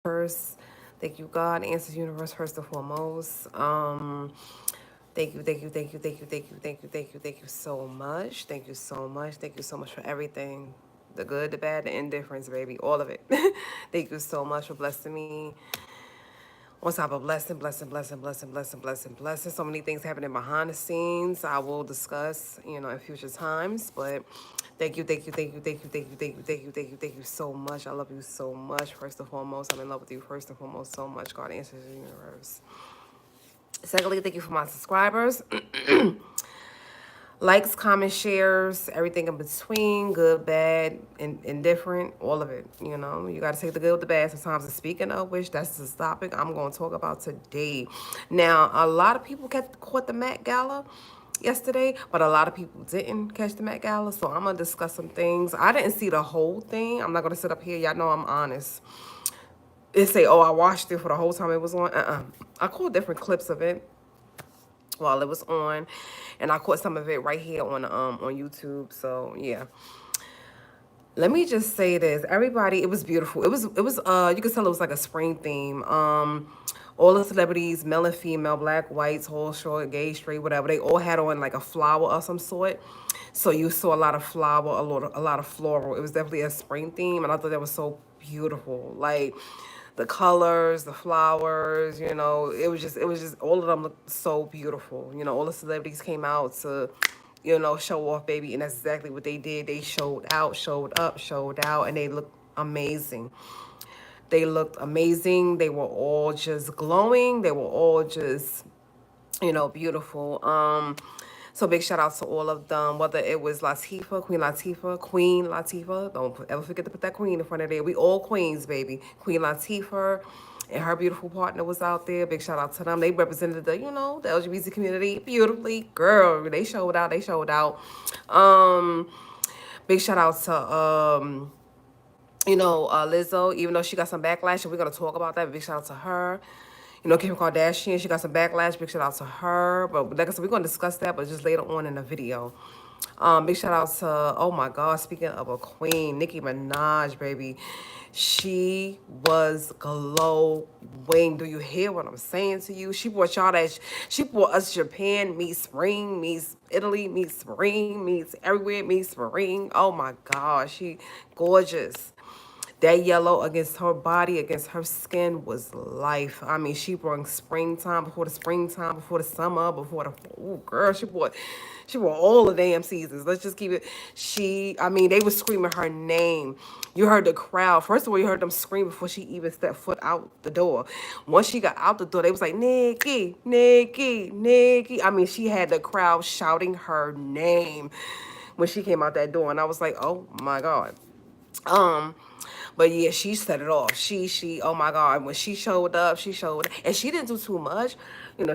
universe. Thank you, God, answers universe first and foremost. Thank you, thank you, thank you, thank you, thank you, thank you, thank you, thank you so much. Thank you so much. Thank you so much for everything. The good, the bad, the indifference, baby. All of it. Thank you so much for blessing me. On top of blessing, blessing, blessing, blessing, blessing, blessing, blessing. So many things happening behind the scenes. I will discuss, in future times. But thank you, thank you, thank you, thank you, thank you, thank you, thank you, thank you, thank you so much. I love you so much. First and foremost, I'm in love with you. First and foremost, so much. God answers the universe. Secondly, thank you for my subscribers. Likes, comments, shares, everything in between, good, bad, indifferent, all of it. You got to take the good with the bad sometimes. And speaking of which, that's the topic I'm going to talk about today. Now, a lot of people caught the Met Gala yesterday, but a lot of people didn't catch the Met Gala. So I'm going to discuss some things. I didn't see the whole thing. I'm not going to sit up here. Y'all know I'm honest. They say, oh, I watched it for the whole time it was on. I caught different clips of it while it was on, and I caught some of it right here on YouTube. So yeah, let me just say this, everybody. It was beautiful. It was you could tell it was like a spring theme. All the celebrities, male and female, black, white, tall, short, gay, straight, whatever, they all had on like a flower of some sort. So you saw a lot of flower, a lot of floral. It was definitely a spring theme, and I thought that was so beautiful. Like the colors, the flowers, it was just all of them looked so beautiful. All the celebrities came out to, show off, baby, and that's exactly what they did. They showed out, showed up, showed out, and they looked amazing. They looked amazing. They were all just glowing. They were all just, beautiful. So big shout out to all of them, whether it was Latifah, Queen Latifah. Don't ever forget to put that queen in front of there. We all queens, baby. Queen Latifah and her beautiful partner was out there. Big shout out to them. They represented the LGBT community beautifully. Girl, they showed out. They showed out. Um, Big shout out to Lizzo, even though she got some backlash, and we're gonna talk about that. Big shout out to her. Kim Kardashian, she got some backlash. Big shout out to her. But like I said, we're gonna discuss that, but just later on in the video. Big shout out to, oh my God, speaking of a queen, Nicki Minaj, baby. She was glowing. Do you hear what I'm saying to you? She brought us Japan meets spring, meets Italy, meets spring, meets everywhere, meets spring. Oh my God, she gorgeous. That yellow against her body, against her skin was life. I mean, she brought springtime, before the summer, before the, oh girl, she brought all the damn seasons. Let's just keep it. They were screaming her name. You heard the crowd. First of all, you heard them scream before she even stepped foot out the door. Once she got out the door, they was like, Nikki, Nikki, Nikki. She had the crowd shouting her name when she came out that door. And I was like, oh my God. Um, but yeah, she set it off. Oh my God, when she showed up, and she didn't do too much.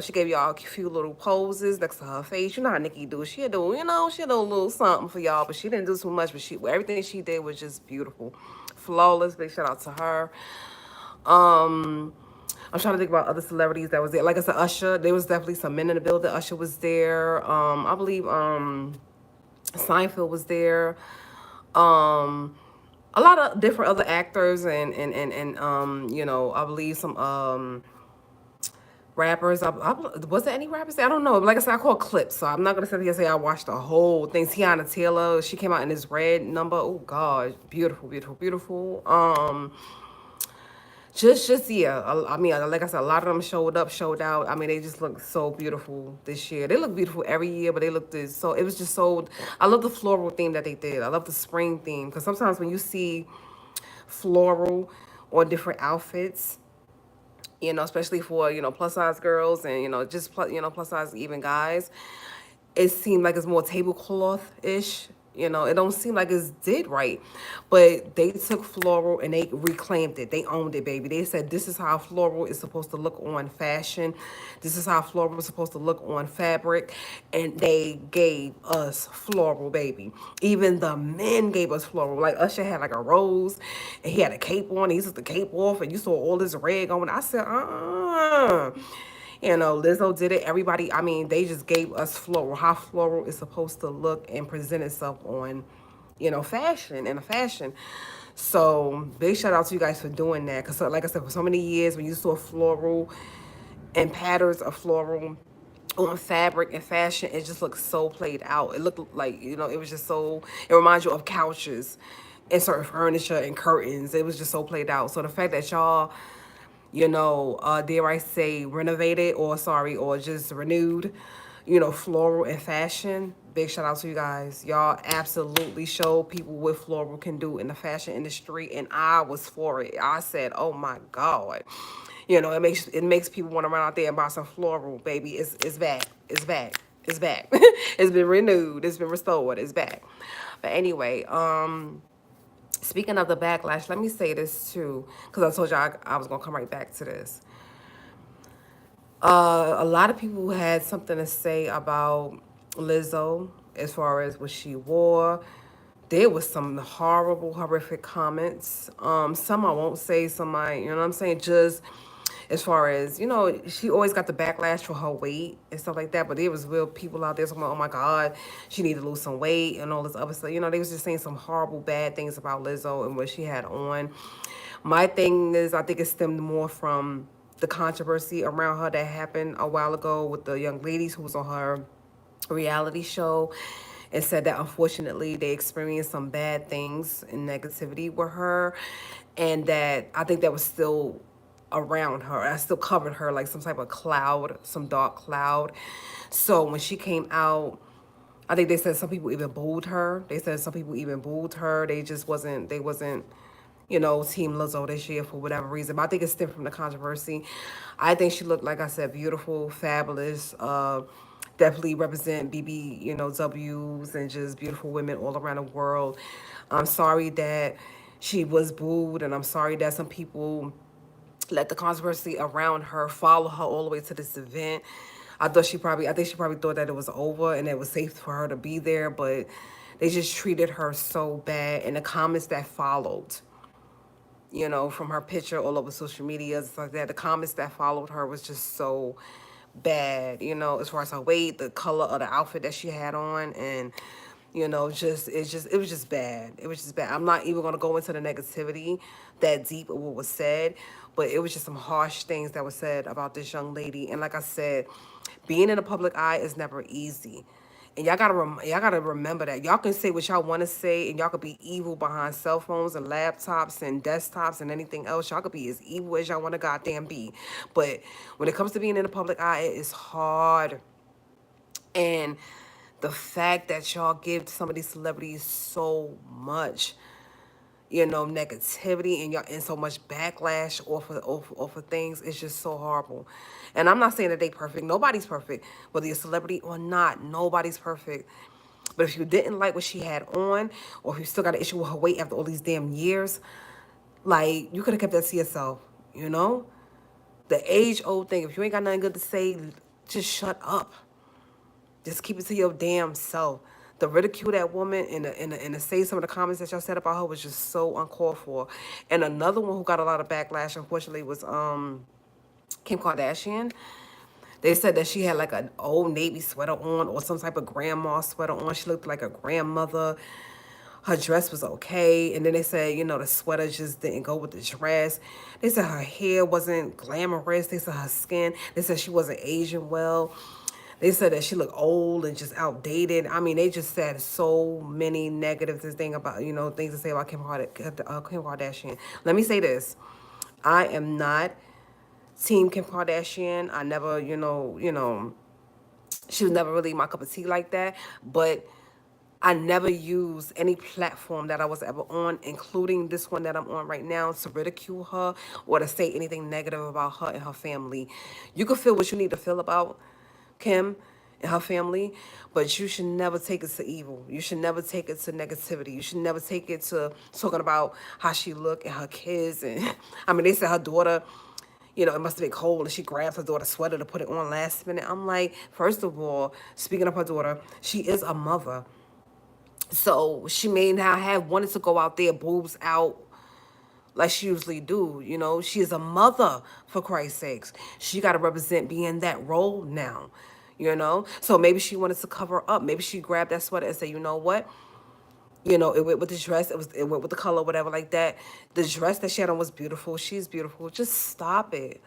She gave y'all a few little poses next to her face. You know how Nikki do. She'll do a little something for y'all, but she didn't do too much. But everything she did was just beautiful, flawless. Big shout out to her. I'm trying to think about other celebrities that was there. Like I said, Usher. There was definitely some men in the building. Usher was there. I believe Seinfeld was there. Um, a lot of different other actors and I believe some rappers. Was there any rappers there? I don't know. Like I said, I call clips, so I'm not gonna sit here and say I watched the whole thing. Tiana Taylor, she came out in this red number. Oh God, beautiful, beautiful, beautiful. Just yeah. Like I said, a lot of them showed up, showed out. They just look so beautiful this year. They look beautiful every year, but they looked this. So it was just so. I love the floral theme that they did. I love the spring theme because sometimes when you see floral or different outfits, especially for plus size girls and just plus size even guys, it seemed like it's more tablecloth ish. It don't seem like it's did right, but they took floral and they reclaimed it. They owned it, baby. They said this is how floral is supposed to look on fashion. This is how floral is supposed to look on fabric, and they gave us floral, baby. Even the men gave us floral. Like Usher had like a rose, and he had a cape on. He took the cape off, and you saw all this red going. I said, Lizzo did it. Everybody, they just gave us floral, how floral is supposed to look and present itself on, fashion and a fashion. So big shout out to you guys for doing that. Cause like I said, for so many years when you saw floral and patterns of floral on fabric and fashion, it just looked so played out. It looked like, it was just so, it reminds you of couches and certain furniture and curtains. It was just so played out. So the fact that y'all, dare I say, renovated or sorry, or just renewed, floral and fashion. Big shout out to you guys. Y'all absolutely showed people what floral can do in the fashion industry, and I was for it. I said, "Oh my God." It makes people want to run out there and buy some floral, baby. It's back. It's back. It's back. It's been renewed. It's been restored. It's back. But anyway, speaking of the backlash, let me say this too, because I told you I was gonna come right back to this. A lot of people had something to say about Lizzo as far as what she wore. There was some horrible, horrific comments. Some I won't say, some I, you know what I'm saying? Just as far as, she always got the backlash for her weight and stuff like that. But there was real people out there talking about, oh my God, she need to lose some weight and all this other stuff. They was just saying some horrible, bad things about Lizzo and what she had on. My thing is, I think it stemmed more from the controversy around her that happened a while ago with the young ladies who was on her reality show, and said that unfortunately they experienced some bad things and negativity with her, and that I think that was still around her. I still covered her like some type of cloud, some dark cloud. So when she came out, I think they said some people even booed her. They said some people even booed her. They wasn't Team Lizzo this year for whatever reason. But I think it stemmed from the controversy. I think she looked, like I said, beautiful, fabulous. Definitely represent BB, W's and just beautiful women all around the world. I'm sorry that she was booed, and I'm sorry that some people let the controversy around her follow her all the way to this event. I think she probably thought that it was over and it was safe for her to be there, but they just treated her so bad. And the comments that followed, from her picture all over social media and stuff like that. The comments that followed her was just so bad, as far as her weight, the color of the outfit that she had on, and it was just bad. It was just bad. I'm not even gonna go into the negativity that deep of what was said, but it was just some harsh things that were said about this young lady. And like I said, being in the public eye is never easy. And y'all gotta remember that y'all can say what y'all want to say, and y'all could be evil behind cell phones and laptops and desktops and anything else. Y'all could be as evil as y'all want to goddamn be. But when it comes to being in the public eye, it is hard. And the fact that y'all give some of these celebrities so much, negativity, and y'all and so much backlash off of things, it's just so horrible. And I'm not saying that they perfect. Nobody's perfect. Whether you're a celebrity or not, nobody's perfect. But if you didn't like what she had on, or if you still got an issue with her weight after all these damn years, like, you could have kept that to yourself, you know? The age old thing. If you ain't got nothing good to say, just shut up. Just keep it to your damn self. The ridicule that woman and to say some of the comments that y'all said about her was just so uncalled for. And another one who got a lot of backlash, unfortunately, was Kim Kardashian. They said that she had like an old navy sweater on, or some type of grandma sweater on. She looked like a grandmother. Her dress was okay. And then they said, the sweater just didn't go with the dress. They said her hair wasn't glamorous. They said her skin. They said she wasn't aging well. They said that she looked old and just outdated. I mean, they just said so many negative things about, things to say about Kim Kardashian. Let me say this. I am not Team Kim Kardashian. I never, she was never really my cup of tea like that. But I never used any platform that I was ever on, including this one that I'm on right now, to ridicule her or to say anything negative about her and her family. You can feel what you need to feel about Kim and her family, but you should never take it to evil. You should never take it to negativity. You should never take it to talking about how she look and her kids. And I mean, they said her daughter, it must have been cold, and she grabbed her daughter's sweater to put it on last minute. I'm like, first of all, speaking of her daughter, she is a mother. So she may not have wanted to go out there, boobs out, like she usually do. She is a mother, for Christ's sakes. She got to represent being that role now. So maybe she wanted to cover up. Maybe she grabbed that sweater and said, you know what? You know, it went with the dress. It went with the color, whatever, like that. The dress that she had on was beautiful. She's beautiful. Just stop it.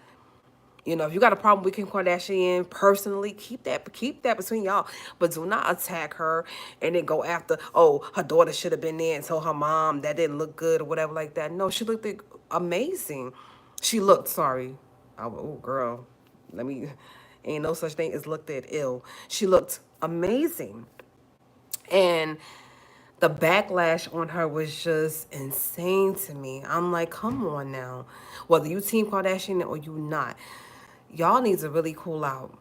You know, if you got a problem with Kim Kardashian personally, keep that between y'all. But do not attack her and then go after, oh, her daughter should have been there and told her mom that didn't look good or whatever like that. No, she looked amazing. She looked, sorry. Oh, girl. Let me, ain't no such thing as looked at ill. She looked amazing. And the backlash on her was just insane to me. I'm like, come on now. Whether you Team Kardashian or you not, y'all need to really cool out.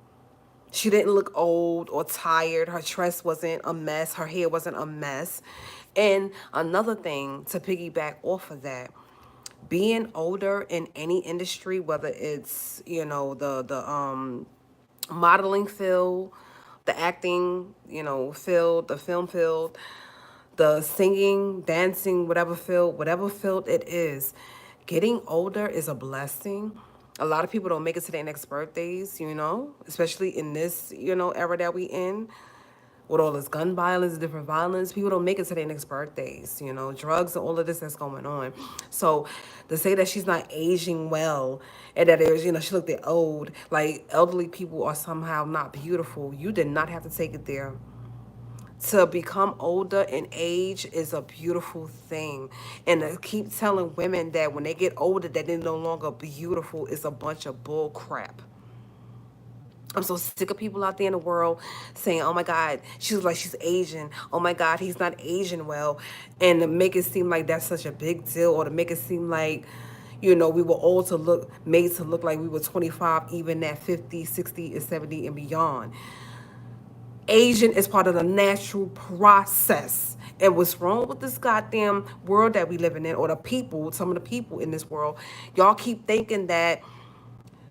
She didn't look old or tired. Her dress wasn't a mess. Her hair wasn't a mess. And another thing to piggyback off of that, being older in any industry, whether it's, you know, the modeling field, the acting, you know, field, the film field, the singing, dancing, whatever field it is, getting older is a blessing. A lot of people don't make it to their next birthdays, you know, especially in this, you know, era that we in with all this gun violence, different violence. People don't make it to their next birthdays, you know, drugs and all of this that's going on. So to say that she's not aging well and that there's, you know, she looked old, like elderly people are somehow not beautiful, you did not have to take it there. To become older in age is a beautiful thing. And to keep telling women that when they get older that they're no longer beautiful is a bunch of bull crap. I'm so sick of people out there in the world saying, oh my God, she looks like she's Asian. Oh my God, he's not Asian well. And to make it seem like that's such a big deal, or to make it seem like, you know, we were all made to look like we were 25, even at 50, 60, and 70 and beyond. Asian is part of the natural process. And what's wrong with this goddamn world that we living in, or the people, some of the people in this world, y'all keep thinking that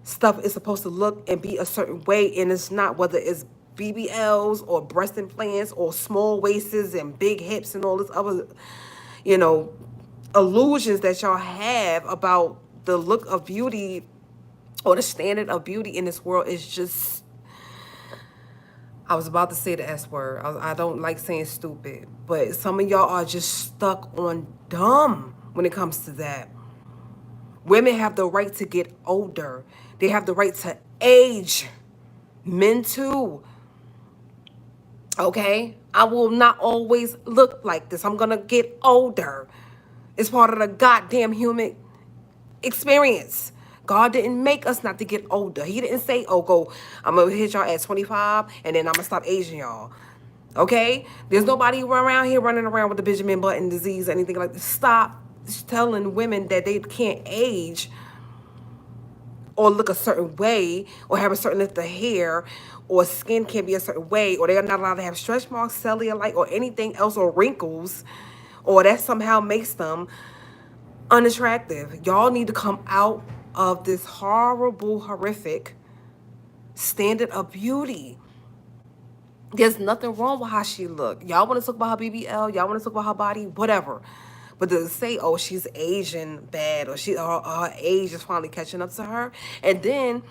stuff is supposed to look and be a certain way, and it's not, whether it's BBLs or breast implants or small waists and big hips and all this other, you know, illusions that y'all have about the look of beauty or the standard of beauty in this world is just, I was about to say the S word. I don't like saying stupid, but some of y'all are just stuck on dumb when it comes to that. Women have the right to get older. They have the right to age. Men too. Okay? I will not always look like this. I'm gonna get older. It's part of the goddamn human experience. God didn't make us not to get older. He didn't say, oh, I'm gonna hit y'all at 25 and then I'm gonna stop aging y'all. Okay? There's nobody around here running around with the Benjamin Button disease or anything like that. Stop telling women that they can't age or look a certain way or have a certain length of hair or skin can be a certain way, or they're not allowed to have stretch marks, cellulite, or anything else, or wrinkles, or that somehow makes them unattractive. Y'all need to come out of this horrible, horrific standard of beauty. There's nothing wrong with how she look. Y'all want to talk about her BBL, y'all want to talk about her body, whatever. But to say, oh, she's Asian bad, or her age is finally catching up to her. And then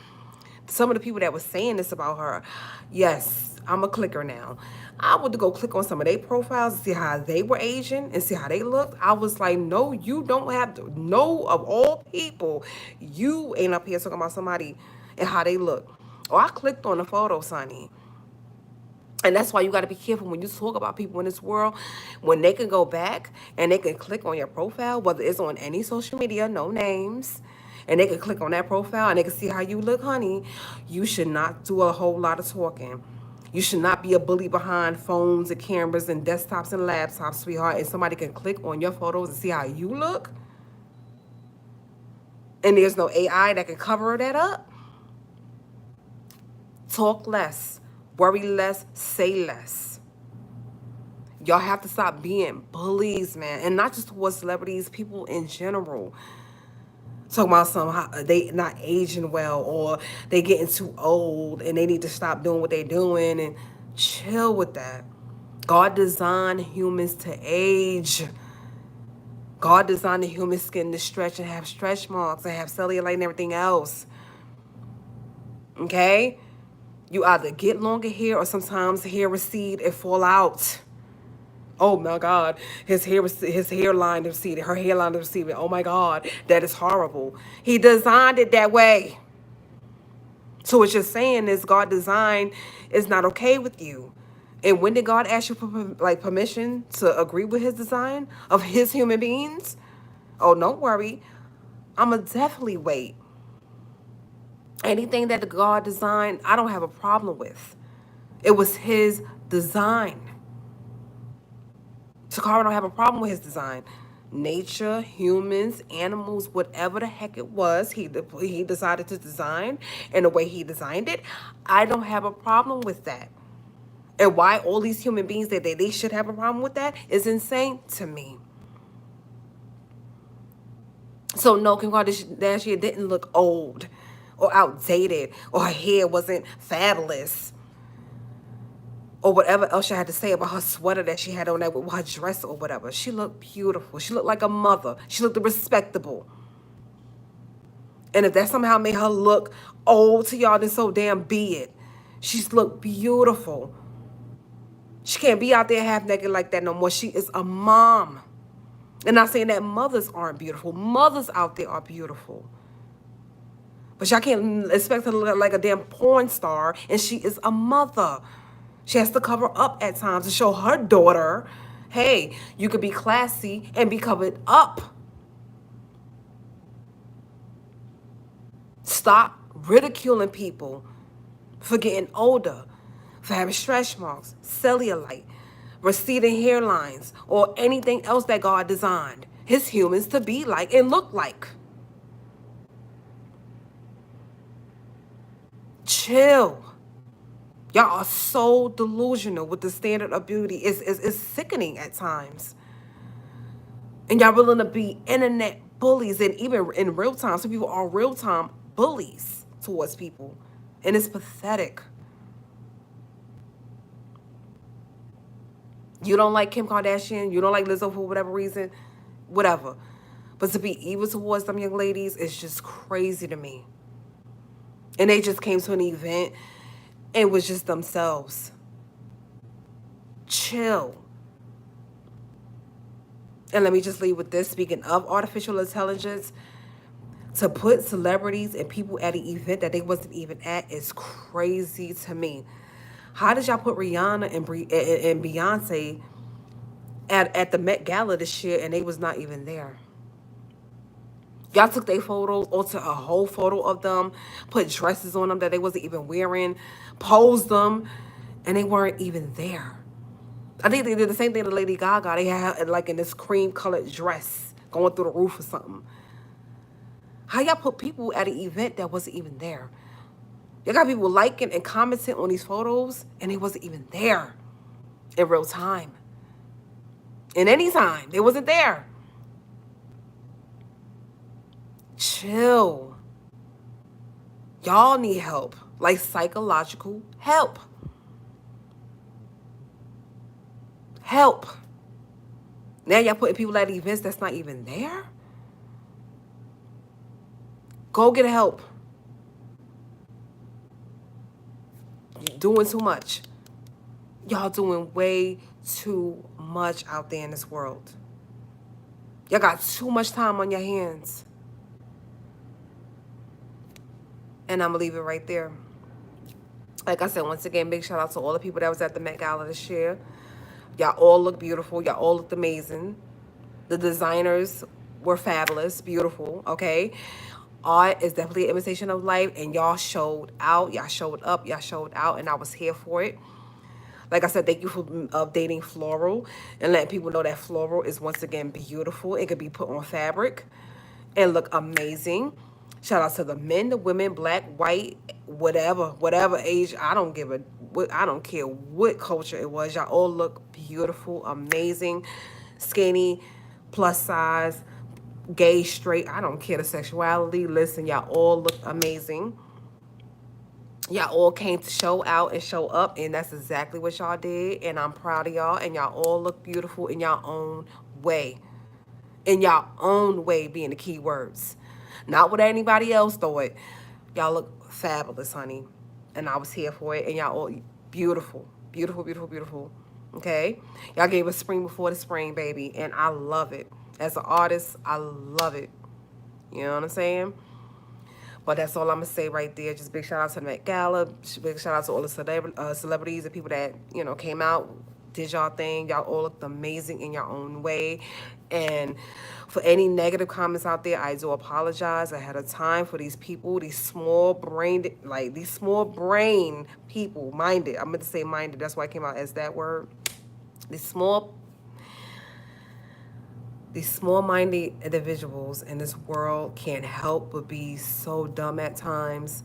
some of the people that were saying this about her, yes, I'm a clicker now. I went to go click on some of their profiles and see how they were Asian and see how they looked. I was like, no, you don't have to. No, of all people, you ain't up here talking about somebody and how they look. Oh, I clicked on the photo, Sonny. And that's why you got to be careful when you talk about people in this world, when they can go back and they can click on your profile, whether it's on any social media, no names, and they can click on that profile and they can see how you look, honey. You should not do a whole lot of talking. You should not be a bully behind phones and cameras and desktops and laptops, sweetheart, and somebody can click on your photos and see how you look. And there's no AI that can cover that up. Talk less. Worry less, say less. Y'all have to stop being bullies, man. And not just towards celebrities, people in general. Talking about they not aging well, or they getting too old and they need to stop doing what they're doing, and chill with that. God designed humans to age. God designed the human skin to stretch and have stretch marks and have cellulite and everything else. Okay? You either get longer hair or sometimes hair recede and fall out. Oh my God, his hairline is receding, her hairline is receding. Oh my God, that is horrible. He designed it that way. So what you're saying is God design is not okay with you. And when did God ask you for like permission to agree with his design of his human beings? Oh, don't worry. I'ma definitely wait. Anything that the God designed, I don't have a problem with. It was his design. Toccara don't have a problem with his design. Nature, humans, animals, whatever the heck it was, he decided to design and the way he designed it. I don't have a problem with that. And why all these human beings that they should have a problem with that is insane to me. So no, Kim Kardashian didn't look old or outdated or her hair wasn't fabulous or whatever else I had to say about her sweater that she had on there with her dress or whatever. She looked beautiful. She looked like a mother. She looked respectable. And if that somehow made her look old to y'all, then so damn be it. She's looked beautiful. She can't be out there half naked like that no more. She is a mom. And not saying that mothers aren't beautiful. Mothers out there are beautiful. But y'all can't expect her to look like a damn porn star. And she is a mother. She has to cover up at times to show her daughter, hey, you could be classy and be covered up. Stop ridiculing people for getting older, for having stretch marks, cellulite, receding hairlines, or anything else that God designed his humans to be like and look like. Chill. Y'all are so delusional with the standard of beauty. It's sickening at times. And y'all willing to be internet bullies. And even in real time, some people are real time bullies towards people. And it's pathetic. You don't like Kim Kardashian, you don't like Lizzo for whatever reason, whatever. But to be evil towards them young ladies is just crazy to me. And they just came to an event and was just themselves. Chill. And let me just leave with this. Speaking of artificial intelligence, to put celebrities and people at an event that they wasn't even at is crazy to me. How did y'all put Rihanna and Beyonce at the Met Gala this year and they was not even there? Y'all took their photos, alter a whole photo of them, put dresses on them that they wasn't even wearing, posed them, and they weren't even there. I think they did the same thing to Lady Gaga. They had her like in this cream colored dress going through the roof or something. How y'all put people at an event that wasn't even there? Y'all got people liking and commenting on these photos and they wasn't even there in real time. In any time, they wasn't there. Chill. Y'all need help, like psychological help. Help. Now y'all putting people at events that's not even there? Go get help. You're doing too much. Y'all doing way too much out there in this world. Y'all got too much time on your hands. And I'm going to leave it right there. Like I said, once again, big shout out to all the people that was at the Met Gala this year. Y'all all look beautiful. Y'all all looked amazing. The designers were fabulous, beautiful, okay? Art is definitely an imitation of life, and y'all showed out. Y'all showed up. Y'all showed out, and I was here for it. Like I said, thank you for updating floral and letting people know that floral is once again beautiful. It could be put on fabric and look amazing. Shout out to the men, the women, black, white, whatever age. I don't care what culture it was. Y'all all look beautiful, amazing, skinny, plus size, gay, straight. I don't care the sexuality. Listen, y'all all look amazing. Y'all all came to show out and show up, and that's exactly what y'all did. And I'm proud of y'all, and y'all all look beautiful in y'all own way. In y'all own way being the key words. Not what anybody else thought. Y'all look fabulous, honey. And I was here for it, and y'all all beautiful. Beautiful, beautiful, beautiful. Okay? Y'all gave us spring before the spring, baby, and I love it. As an artist, I love it. You know what I'm saying? But that's all I'm gonna say right there. Just big shout out to the Met Gala. Big shout out to all the celebrities and people that came out, did y'all thing. Y'all all looked amazing in your own way. And for any negative comments out there, I do apologize ahead of time for these people, these small brained, like these small brain people, minded. I meant to say minded. That's why I came out as that word. These small-minded individuals in this world can't help but be so dumb at times.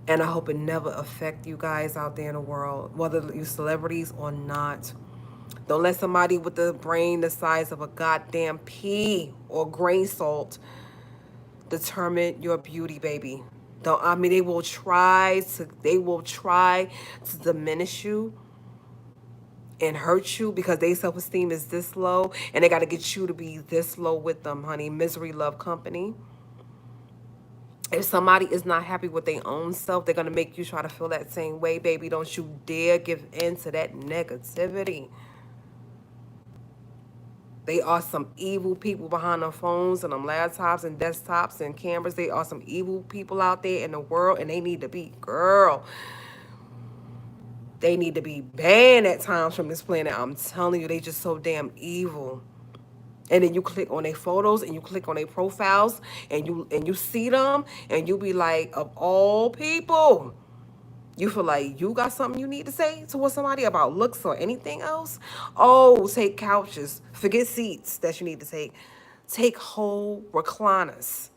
And I hope it never affect you guys out there in the world, whether you celebrities or not. Don't let somebody with a brain the size of a goddamn pea or grain salt determine your beauty, baby. Don't, I mean, they will try to diminish you and hurt you because their self-esteem is this low, and they got to get you to be this low with them, honey. Misery love company. If somebody is not happy with their own self, they're going to make you try to feel that same way, baby. Don't you dare give in to that negativity. They are some evil people behind them phones and them laptops and desktops and cameras. They are some evil people out there in the world, and they need to be, girl, they need to be banned at times from this planet. I'm telling you, they just so damn evil. And then you click on their photos and you click on their profiles and you see them and you be like, of all people, you feel like you got something you need to say towards somebody about looks or anything else. Oh, take couches. Forget seats that you need to take. Take whole recliners.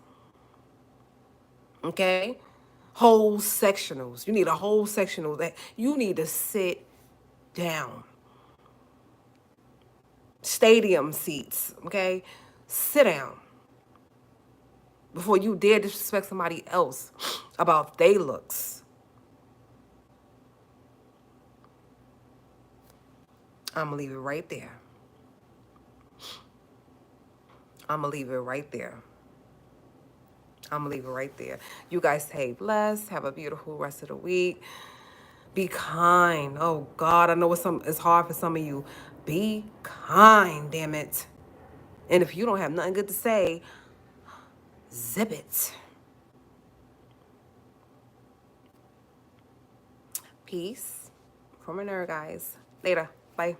Okay? Whole sectionals. You need a whole sectional that you need to sit down. Stadium seats. Okay? Sit down before you dare disrespect somebody else about their looks. I'm going to leave it right there. I'm going to leave it right there. I'm going to leave it right there. You guys stay blessed. Have a beautiful rest of the week. Be kind. Oh, God, I know it's hard for some of you. Be kind, damn it. And if you don't have nothing good to say, zip it. Peace from a nerd, guys. Later. Bye.